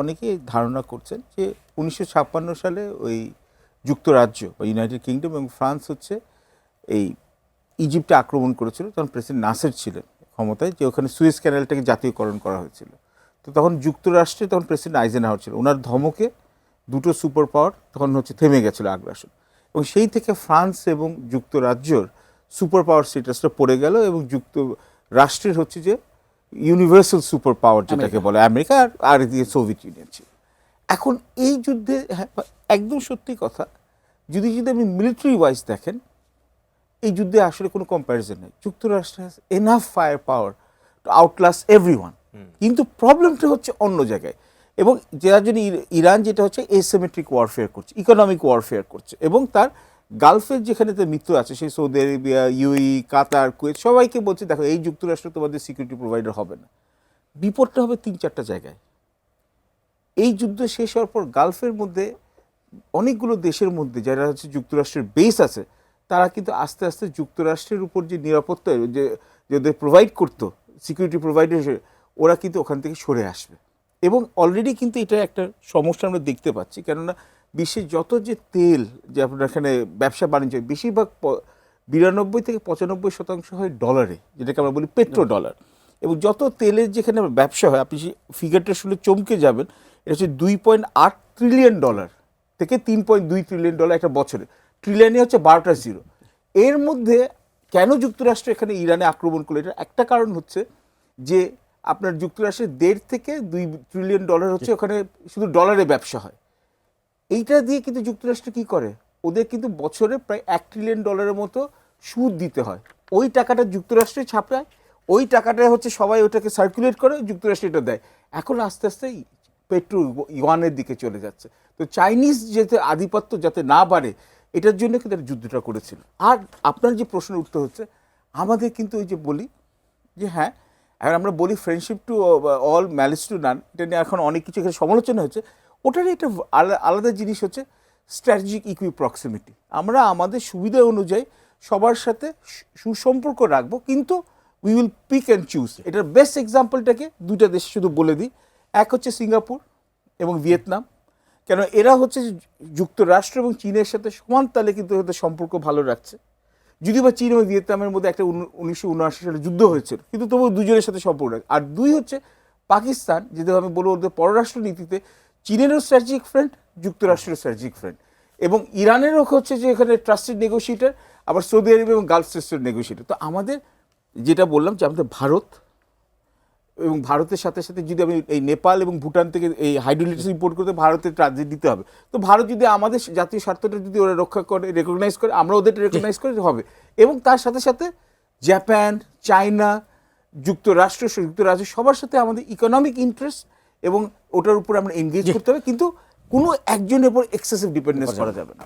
অনেকেই ধারণা করছেন যে 1956 সালে ওই যুক্তরাজ্য বা ইউনাইটেড কিংডম এবং ফ্রান্স হচ্ছে এই ইজিপ্টে আক্রমণ করেছিল, তখন প্রেসিডেন্ট নাসের ছিলেন ক্ষমতায়, যে ওখানে সুয়েজ ক্যানালটাকে জাতীয়করণ করা হয়েছিল। তো তখন যুক্তরাষ্ট্রে তখন প্রেসিডেন্ট আইজেনহাওয়ার ছিল, ওনার ধমকে দুটো সুপার পাওয়ার তখন হচ্ছে থেমে গেছিলো আগ্রাসন, এবং সেই থেকে ফ্রান্স এবং যুক্তরাজ্যর সুপার পাওয়ার স্ট্যাটাসটা পড়ে গেল এবং যুক্তরাষ্ট্রের হচ্ছে যে ইউনিভার্সাল সুপার পাওয়ার যেটাকে বলে আমেরিকা, আর এদিকে সোভিয়েত ইউনিয়ন ছিল। এখন এই যুদ্ধে একদম সত্যি কথা, যদি আপনি মিলিটারি ওয়াইজ দেখেন, এই যুদ্ধে আসলে কোনো কম্প্যারিজন নেই। যুক্তরাষ্ট্র has enough fire power to outlast everyone, কিন্তু প্রবলেমটা হচ্ছে অন্য জায়গায়। এবং যার জন্য ইরান যেটা হচ্ছে এসিমেট্রিক ওয়ারফেয়ার করছে, ইকোনমিক ওয়ারফেয়ার করছে, এবং তার গালফের যেখানে তার মিত্র আছে, সেই সৌদি আরবিয়া, ইউএই, কাতার, কুয়েত, সবাইকে বলছে দেখো এই যুক্তরাষ্ট্র তোমাদের সিকিউরিটি প্রোভাইডার হবে না। বিপদটা হবে 3-4টা জায়গায়। এই যুদ্ধ শেষ হওয়ার পর গালফের মধ্যে অনেকগুলো দেশের মধ্যে যারা হচ্ছে যুক্তরাষ্ট্রের বেস আছে, তারা কিন্তু আস্তে আস্তে যুক্তরাষ্ট্রের উপর যে নিরাপত্তা যে যাদের প্রোভাইড করতো সিকিউরিটি প্রোভাইডার হিসেবে, ওরা কিন্তু ওখান থেকে সরে আসবে। এবং অলরেডি কিন্তু এটা একটা সমস্যা আমরা দেখতে পাচ্ছি, কেননা বিশ্বের যত যে তেল যে আপনার এখানে ব্যবসা বাণিজ্য, বেশিরভাগ 92 থেকে 95% হয় ডলারে, যেটাকে আমরা বলি পেট্রো ডলার। এবং যত তেলের যেখানে ব্যবসা হয়, আপনি সেই ফিগারটা শুনে চমকে যাবেন, এটা হচ্ছে $2.8 ট্রিলিয়ন থেকে $3.2 ট্রিলিয়ন একটা বছরে। ট্রিলিয়নে হচ্ছে 12টা জিরো। এর মধ্যে কেন যুক্তরাষ্ট্র এখানে ইরানে আক্রমণ করলো, এটা একটা কারণ হচ্ছে যে আপনার যুক্তরাষ্ট্রের 1.5 থেকে 2 ট্রিলিয়ন ডলার হচ্ছে ওখানে শুধু ডলারে ব্যবসা হয়। এইটা দিয়ে কিন্তু যুক্তরাষ্ট্র কি করে, ওদের কিন্তু বছরে প্রায় $1 ট্রিলিয়ন মতো সুদ দিতে হয়। ওই টাকাটা যুক্তরাষ্ট্রে ছাপায়, ওই টাকাটা হচ্ছে সবাই ওটাকে সার্কুলেট করে, যুক্তরাষ্ট্র এটা দেয়। এখন আস্তে আস্তে পেট্রো ইউয়ানের দিকে চলে যাচ্ছে। তো চাইনিজ যাতে আধিপত্য যাতে না বাড়ে, এটার জন্য কিন্তু যুদ্ধটা করেছিল। আর আপনার যে প্রশ্নের উত্তর হচ্ছে, আমাদের কিন্তু ওই যে বলি যে হ্যাঁ, এখন আমরা বলি friendship to all malice two নান, এটা নিয়ে এখন অনেক কিছু এখানে সমালোচনা হচ্ছে। ওটারই একটা আলাদা জিনিস হচ্ছে স্ট্র্যাটেজিক ইকুই প্রক্সিমিটি। আমরা আমাদের সুবিধা অনুযায়ী সবার সাথে সুসম্পর্ক রাখবো, কিন্তু we will pick and choose. এটার বেস্ট এক্সাম্পলটাকে দুটা দেশ শুধু বলে দিই, এক হচ্ছে সিঙ্গাপুর এবং ভিয়েতনাম। কেন এরা হচ্ছে যুক্তরাষ্ট্র এবং চীনের সাথে সমান তালে কিন্তু এদের সম্পর্ক ভালো রাখছে। যদিও বা চীন এবং ভিয়েতনামের মধ্যে একটা 1979 সালে যুদ্ধ হয়েছিল, কিন্তু তবুও দুজনের সাথে সম্পর্ক রাখে। আর দুই হচ্ছে পাকিস্তান, যেটা আমি বলবো ওদের পররাষ্ট্র নীতিতে চীনেরও স্ট্র্যাটেজিক ফ্রেন্ড, যুক্তরাষ্ট্রের স্ট্র্যাটেজিক ফ্রেন্ড, এবং ইরানেরও হচ্ছে যে এখানে ট্রাস্টেড নেগোসিয়েটার, আবার সৌদি আরব এবং গালফ স্টেটের নেগোসিয়েটার। তো আমাদের যেটা বললাম যে আমাদের ভারত এবং ভারতের সাথে সাথে যদি আমি এই নেপাল এবং ভুটান থেকে এই হাইড্রোলিটিস ইম্পোর্ট করতে ভারতের ট্রানজিট দিতে হবে। তো ভারত যদি আমাদের জাতীয় স্বার্থটা যদি ওরা রক্ষা করে, রেকগনাইজ করে, আমরা ওদেরটা রেকগনাইজ করে হবে। এবং তার সাথে সাথে জাপান, চায়না, যুক্তরাজ্য সবার সাথে আমাদের ইকোনমিক ইন্টারেস্ট এবং ওটার উপর আমরা এনগেজ করতে হবে, কিন্তু কোনো একজনের উপর এক্সেসিভ ডিপেন্ডেন্স করা যাবে না।